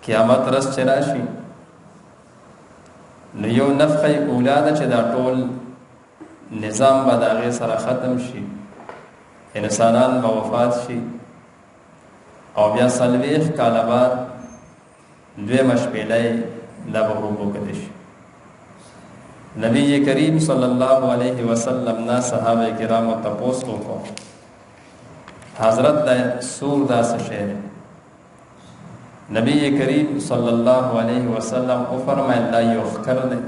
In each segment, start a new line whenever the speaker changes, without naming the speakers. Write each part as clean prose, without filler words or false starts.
قیامت رس چې راشي نو یو نفخه اوله ده چې دا ټول نظام به د هغې سره ختم شي، انسانان به وفات شي، او بیا 40 کاله بعد دویمه شپېلۍ دا به وروبوکلی شي. نبی کریم صلی الله علیه وسلم نه صحابه کرامو تپوس وکړو حضرت دا سور دا څه شی دی؟ نبی کریم صلی الله علیه وسلم وفرمایل دا یو ښکر دی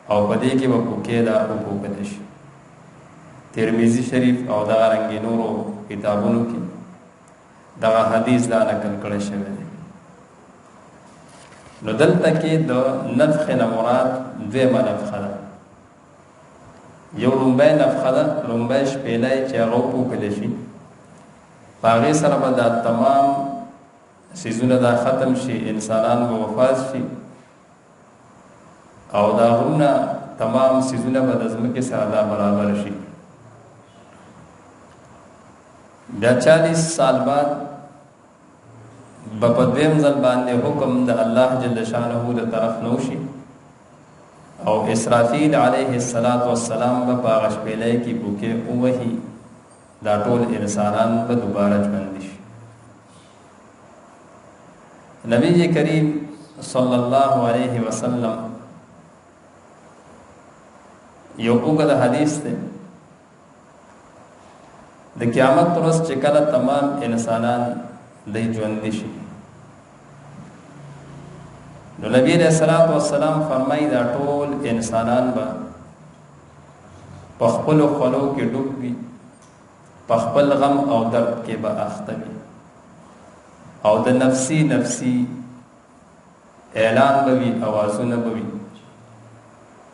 او په دې کې به پوکې دا وبوکلی شي. ترمذي شریف او دغه رنګې نورو کتابونو کې دغه حدیث دا نقل کړی شوی دی. نو دلته کې د نفخ نه مراد دویمه نفخه ده. یو لومبۍ نفخه ده، لومبۍ شپېلۍ چې هغه وپوکلی شي، په هغې سره به دا تمام څیزونه دا ختم شي، انسانان به وفات شي، او دا غرونه تمام څیزونه به د ځمکې سره دا برابر شي. بیا 40 سال بعد په دویم ځل باندې حکم د الله جل شانه د طرف نه وشي، او اسرافیل علیه السلام به په هغه شپېلۍ کې پوکې ووهي، دا ټول انسانان به دوباره ژوندي شي. نبی کریم صلی الله علیه وسلم یو اوږد حدیث دی، د قیامت ورځ چې کله تمام انسانان دی ژوندي شي، نو نبی علیہ السلام فرمایي دا ټول انسانان به په خپلو خولو کې ډوب وي، په خپل غم او درد کې به اخته وي، او د نفسي نفسي اعلان به وي، اوازونه به وي.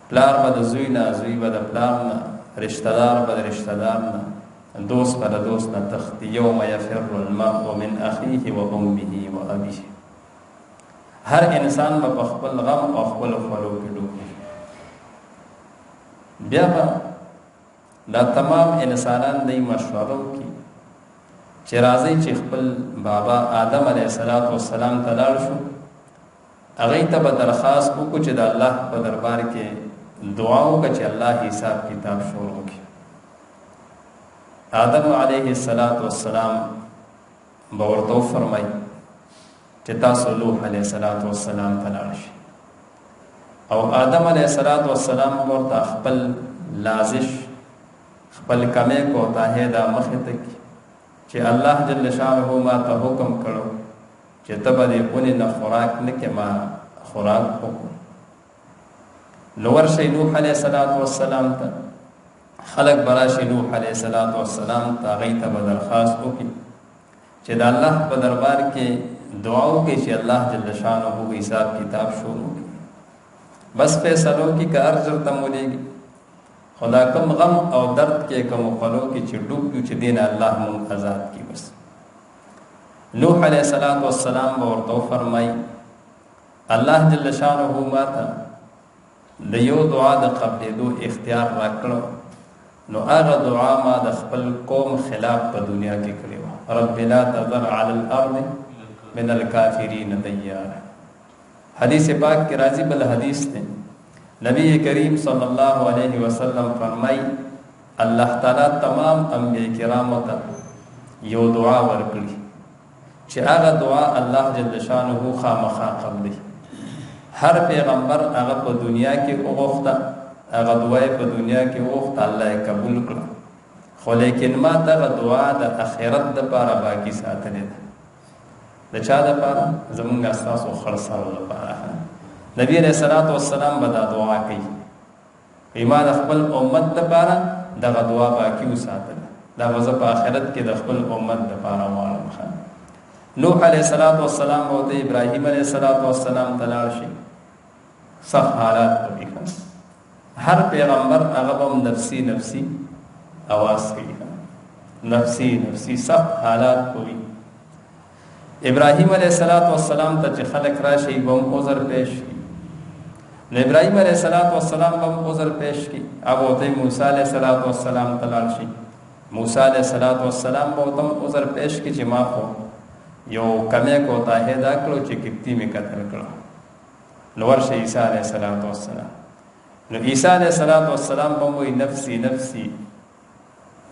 پلار به د زوی نه، زوی به د پلار نه، رشتہ دار به د رشتہ دار نه، دوست به د دوست نه تښتي. یوم یفر المرء من اخیه و امه و ابیه. هر انسان به په خپل غم او خپل خولو کې ډوب وي. بیا به دا تمام انسانان دی مشوره وکړي چې راځئ چې خپل بابا آدم علیه السلام ته لاړ شو، هغې ته به درخواست وکړو چې د الله په دربار کې دعا وکړه چې الله حساب کتاب شروع کړي. آدم علیه السلام به ورته وفرمایي چې تاسو نوح علیه السلام ته لاړ شئ، او آدم علیه السلام ورته خپل لازش، خپل کمی کوتاهی دا مخې ته کړي چې الله جل شانه ما ته حکم کړو چې ته به د اونې نه خوراک نه کې، ما خوراک وکړو. نو ورشئ نوح علیه السلام ته، خلق به راشي نوح علیه السلام ته، هغوی ته به درخواست وکړي چې د الله په دربار کې دعا وکړي چې الله جل شانه حساب کتاب شروع کړي. بس فیصلو کې که هر ژر ته مولیږي، خدا کم غم او درد کې کم خلو کې چې ډوب یو چې دین الله مونږ آزاد کی. بس نوح علیہ السلام به ورته فرمای الله جل شانه ما ته د یو دعا د قبلېدو اختیار راکړو، نو هغه دعا ما د خپل قوم خلاف په دنیا کې کړې وه، رب لا تذر علی الارض من الکافرین دیارا. حدیث پاک کې راځي، بل حدیث دی، نبی کریم صلی الله علیه وسلم فرمای الله تعالی تمام انبیاء کرامو ته یو دعا ورکړي چې هغه دعا الله جل شانه خامخا قبلي. هر پیغمبر هغه په دنیا کې وغوښته، هغه دعا په دنیا کې وغوښته، الله یې قبول کړه، خو لیکن ما دغه دعا د آخرت دپاره باقي ساتلې ده. د چا دپاره؟ زمونږ ستاسو خړسرو دپاره. نبی علیہ السلام به دا دعا کوي، ما د خپل امت دپاره دغه دعا باقي وساتله، دا به زه په آخرت کې د خپل امت دپاره غواړم. نوح علیہ السلام به ورته ابراهیم علیہ السلام ته لاړ شي، سخت حالات به وي. هر پیغمبر هغه به نفسي نفسي اواز کوي، نفسي نفسي سخت حالات به وي. ابراهیم علیہ السلام ته چې خلک راشي به هم عذر پیش کړي، نو ابراهیم علیہ السلام به هم عذر پیش کړي. هغه ورته موسی علیہ السلام ته لاړ شي، موسی علیہ السلام به ورته عذر پیش کړي چې ما خو یو کمی کوتاهی دا کړو چې کپتی مې قتل کړو. نو ورشه عیسی علیه السلام. نو عیسی علیه السلام به وایي نفسي نفسي،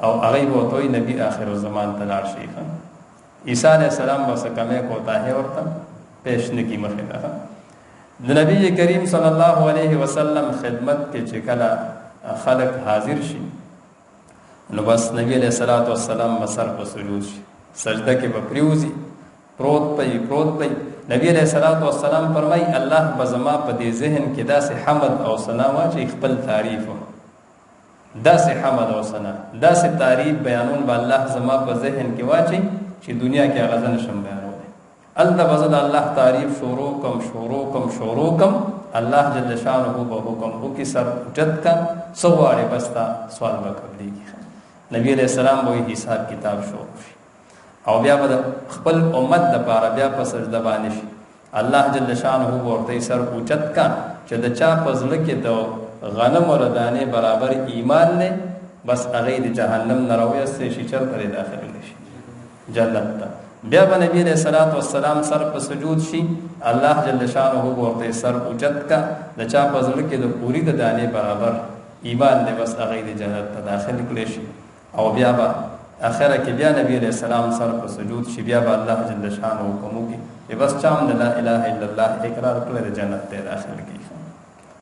او هغه به ورته وایي نبي آخر الزمان ته لاړ شي. عیسی علیه السلام به څه کمی کوتاهی ورته پیش نه کړي مخې ته. د نبی کریم صلی الله علیه وسلم خدمت کې چې کله خلق حاضر شي نو بس نبی علیہ السلام مسر په سجود شي، سجده کې به پریوزي، پروت پي. نبی علیہ السلام فرمای الله بزما په دې ذهن کې داسې حمد او ثنا واچي خپل تعریف، داسې حمد او ثنا داسې تعریف بیانون به الله زما په ذهن کې واچي چې دنیا کې هغه نشم بیانولی. الته بزد الله تعریف شروع کم الله جل شانه به حکم وکي سر جد کا سواره بستا سوال وکړي. نبی علیہ السلام وې حساب کتاب شروع شي او بیا به خپل امت د پاره بیا په سجده باندې شي. الله جل شانه ورته سر اوچت کا چې د چا پزله کې د غنم او دانه برابر ایمان نه بس هغه د جهنم نه راوېسته شي چرته داخل شي جنت ته. بیا به نبی علیہ السلام سر په سجود شي، الله جل شانه ورته سر اوچت کا د چا پزله کې د پوری د دانه برابر ایمان نه بس هغه د جنت ته داخل کړي شي. او بیا به اخره کې بیا نبی علیہ السلام سر په سجود شي، بیا به الله جل شانه حکم وکړي چې بس چا هم د لا اله الا الله اقرار کړی د جنت ته داخل کړي.